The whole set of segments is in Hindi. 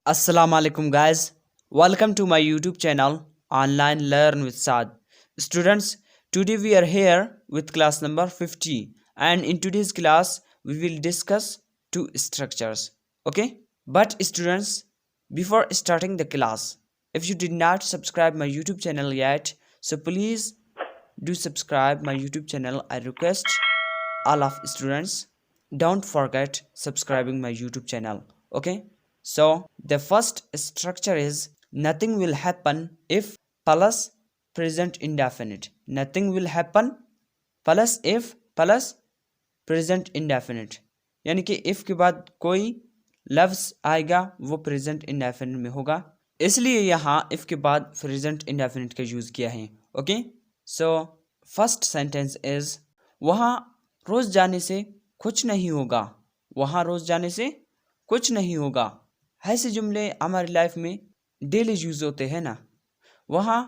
Assalamu alaikum guys. Welcome to my YouTube channel Online Learn with Saad. Students, today we are here with class number 50 and in today's class we will discuss two structures. Okay? But students, before starting the class, if you did not subscribe my YouTube channel yet, so please do subscribe my YouTube channel. I request all of students, don't forget subscribing my YouTube channel. Okay? So the first structure is nothing will happen if plus present indefinite. Nothing will happen plus if plus present indefinite, यानी कि if के बाद कोई लफ्ज आएगा वो प्रेजेंट इंडेफिनिट में होगा, इसलिए यहाँ if के बाद प्रेजेंट इंडेफिनिट का यूज किया है. Okay, so first sentence is वहाँ रोज जाने से कुछ नहीं होगा. वहाँ रोज जाने से कुछ नहीं होगा. ऐसे जुमले हमारी लाइफ में डेली यूज होते हैं ना. वहाँ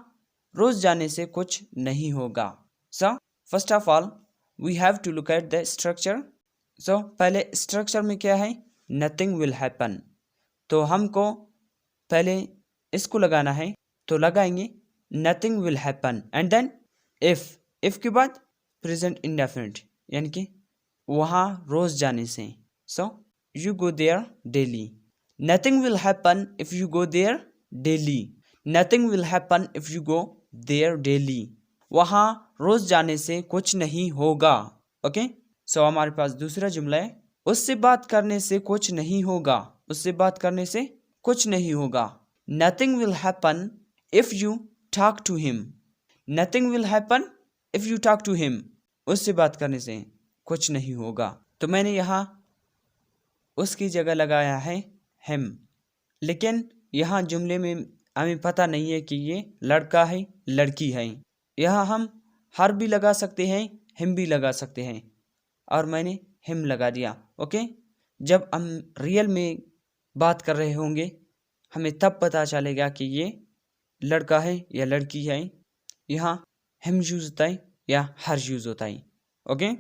रोज जाने से कुछ नहीं होगा. So first of all we have to look at the structure. So पहले स्ट्रक्चर में क्या है, नथिंग विल हैपन. तो हमको पहले इसको लगाना है, तो लगाएंगे nothing will happen and then if के बाद प्रेजेंट इंडेफिनिट, यानी कि वहाँ रोज जाने से. So you go their daily. Nothing will happen if you go their daily. Nothing will happen if you go their daily. वहाँ रोज जाने से कुछ नहीं होगा. ओके, सो हमारे पास दूसरा जुमला है, उससे बात करने से कुछ नहीं होगा. उससे बात करने से कुछ नहीं होगा. Nothing will happen if you talk to him. Nothing will happen if you talk to him. उससे बात करने से कुछ नहीं होगा. तो मैंने यहाँ उसकी जगह लगाया है हिम, लेकिन यहाँ जुमले में हमें पता नहीं है कि ये लड़का है लड़की है. यहाँ हम हर भी लगा सकते हैं, हिम भी लगा सकते हैं, और मैंने हिम लगा दिया. ओके, जब हम रियल में बात कर रहे होंगे हमें तब पता चलेगा कि ये लड़का है या लड़की है. यहाँ हिम यूज होता है या हर यूज होता है. ओके,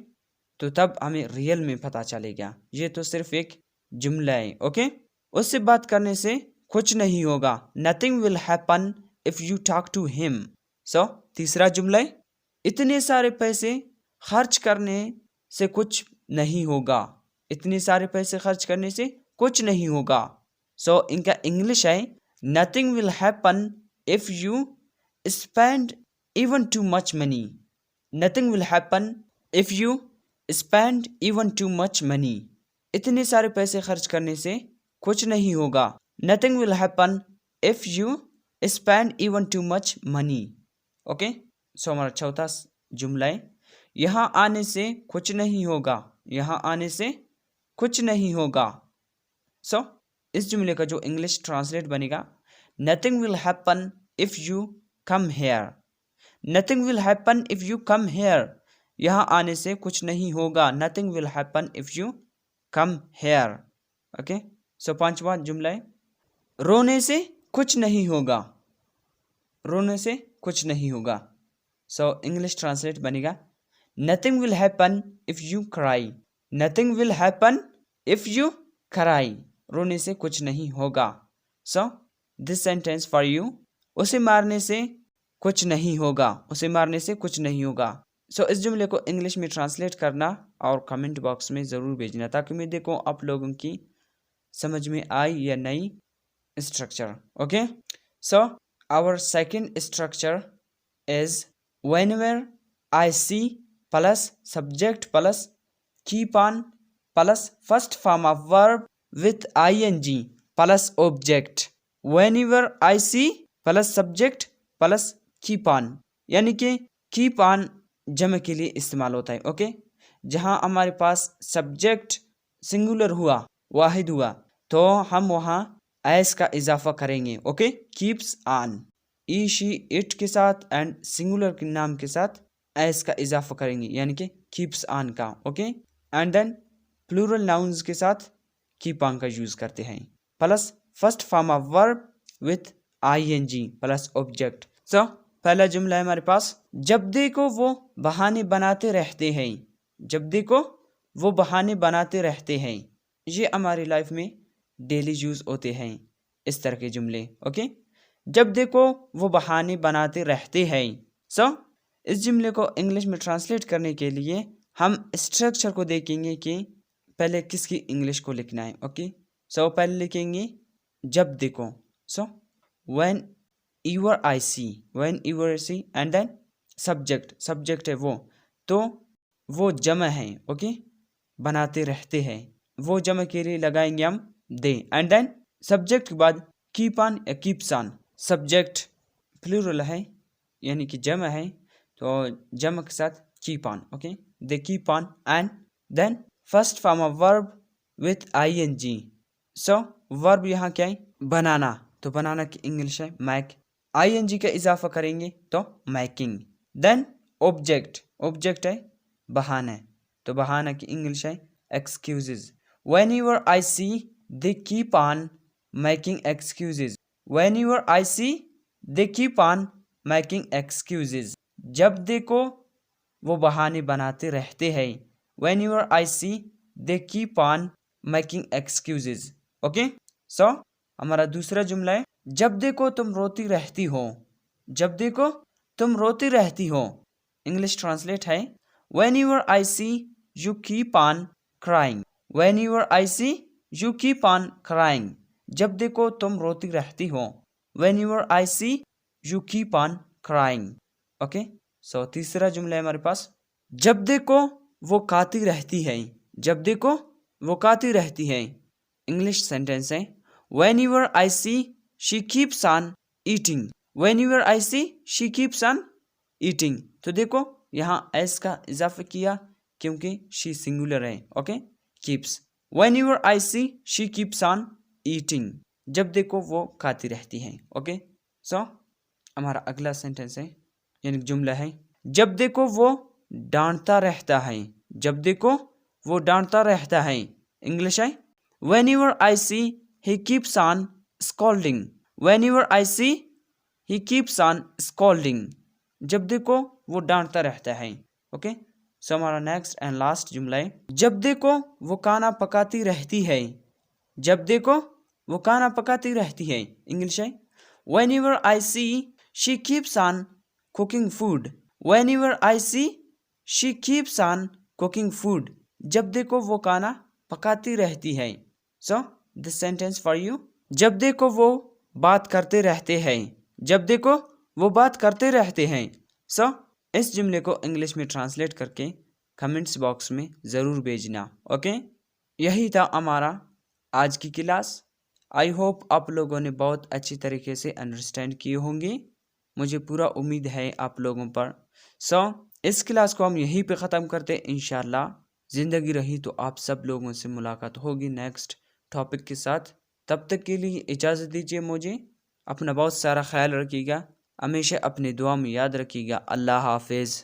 तो तब हमें रियल में पता चलेगा. ये तो सिर्फ एक जुमला है. ओके, उससे बात करने से कुछ नहीं होगा. Nothing will happen if you talk to him. So तीसरा जुमला है, इतने सारे पैसे खर्च करने से कुछ नहीं होगा. इतने सारे पैसे खर्च करने से कुछ नहीं होगा. सो इनका इंग्लिश है, nothing will happen if you spend even too much money. Nothing will happen if you spend even too much money. इतने सारे पैसे खर्च करने से कुछ नहीं होगा. Nothing will happen if you spend even too much money. Okay, so हमारा चौथा जुमला है, यहाँ आने से कुछ नहीं होगा. यहाँ आने से कुछ नहीं होगा. सो इस जुमले का जो इंग्लिश ट्रांसलेट बनेगा, Nothing will happen if you come here. Nothing will happen if you come here. यहाँ आने से कुछ नहीं होगा. Nothing will happen if you come here. Okay, so पांचवा जुमला है, रोने से कुछ नहीं होगा. रोने से कुछ नहीं होगा. सो इंग्लिश ट्रांसलेट बनेगा, Nothing will happen if you cry. Nothing will happen if you cry. रोने से कुछ नहीं होगा. सो दिस सेंटेंस फॉर यू. उसे मारने से कुछ नहीं होगा. उसे मारने से कुछ नहीं होगा. सो इस जुमले को इंग्लिश में ट्रांसलेट करना और कमेंट बॉक्स में ज़रूर भेजना, ताकि मैं देखूं आप लोगों की समझ में आई या नहीं structure. Okay, so our second structure is whenever I see plus subject plus keep on plus first form of verb with ing plus object. Whenever I see plus subject plus keep on, यानी कि कीप ऑन जमे के लिए इस्तेमाल होता है. ओके, जहां हमारे पास सब्जेक्ट सिंगुलर हुआ, वाहिद हुआ, तो हम वहां एस का इजाफा करेंगे. Okay, keeps on, E she it के साथ एंड सिंगुलर के नाम के साथ एस का इजाफा करेंगे, यानी कि कीप्स ऑन का. Okay, and then plural nouns के साथ कीप ऑन का यूज करते हैं, plus first form of verb with ing plus object. So पहला जुमला है हमारे पास, जब देखो वो बहाने बनाते रहते हैं. जब देखो वो बहाने बनाते रहते हैं. ये हमारी लाइफ में डेली यूज होते हैं. इस तरह के जुमले। ओके, जब देखो वो बहाने बनाते रहते हैं। सो इस जुमले को इंग्लिश में ट्रांसलेट करने के लिए हम स्ट्रक्चर को देखेंगे कि पहले किसकी इंग्लिश को लिखना है। ओके, सो पहले लिखेंगे जब देखो। So when your I see, when your I see, and then subject, subject है वो, तो वो जमा है। ओके, बनाते रहते हैं, वो जमा के लिए लगाएंगे हम दे। एंड देन सब्जेक्ट के बाद कीप ऑन या कीप्स ऑन, सब्जेक्ट प्लूरल है यानी कि जमा है, तो जमा के साथ keep on. Okay, they keep on. And then first form of verb with I N G. So verb यहाँ क्या है? बनाना, तो बनाना की इंग्लिश है मैक। आई एन जी का इजाफा करेंगे तो मैकिंग। देन ऑब्जेक्ट, ऑब्जेक्ट है बहाना, तो बहाना की इंग्लिश है excuses. When your I see they keep on making excuses, when your I see they keep on making excuses, जब देखो वो बहाने बनाते रहते हैं। When your I see they keep on making excuses. Okay, so हमारा दूसरा जुमला है जब देखो तुम रोती रहती हो, जब देखो तुम रोती रहती हो, इंग्लिश ट्रांसलेट है when your I see you keep on crying, when your I see you keep on crying, जब देखो तुम रोती रहती हो, when your I see you keep on crying. Okay, so तीसरा जुमला है हमारे पास जब देखो वो खाती रहती है, जब देखो वो खाती रहती है, इंग्लिश सेंटेंस है when your I see she keeps on eating, when your I see she keeps on eating, तो देखो यहाँ एस का इजाफा किया क्योंकि शी सिंगुलर है। Okay, keeps, when your I see she keeps on eating, जब देखो वो खाती रहती है। ओके, सो हमारा अगला सेंटेंस है यानी जुमला है जब देखो वो डांटता रहता है, जब देखो वो डांटता रहता है, इंग्लिश है when your I see he keeps on scolding, when your I see he keeps on scolding, जब देखो वो डांटता रहता है। ओके, सो हमारा नेक्स्ट एंड लास्ट जुमला है जब देखो वो खाना पकाती रहती है, जब देखो वो खाना पकाती रहती है, इंग्लिश है when your I see she keeps on cooking food, when your I see she keeps on cooking food, जब देखो वो खाना पकाती रहती है। So this sentence for you, जब देखो वो बात करते रहते हैं, जब देखो वो बात करते रहते हैं। सो इस जुमले को इंग्लिश में ट्रांसलेट करके कमेंट्स बॉक्स में ज़रूर भेजना। ओके, यही था हमारा आज की क्लास। आई होप आप लोगों ने बहुत अच्छी तरीके से अंडरस्टैंड किए होंगे, मुझे पूरा उम्मीद है आप लोगों पर। सो इस क्लास को हम यहीं पे ख़त्म करते हैं। इंशाल्लाह ज़िंदगी रही तो आप सब लोगों से मुलाकात होगी नेक्स्ट टॉपिक के साथ। तब तक के लिए इजाज़त दीजिए मुझे, अपना बहुत सारा ख्याल रखिएगा, हमेशा अपनी दुआ में याद रखिएगा। अल्लाह हाफिज़।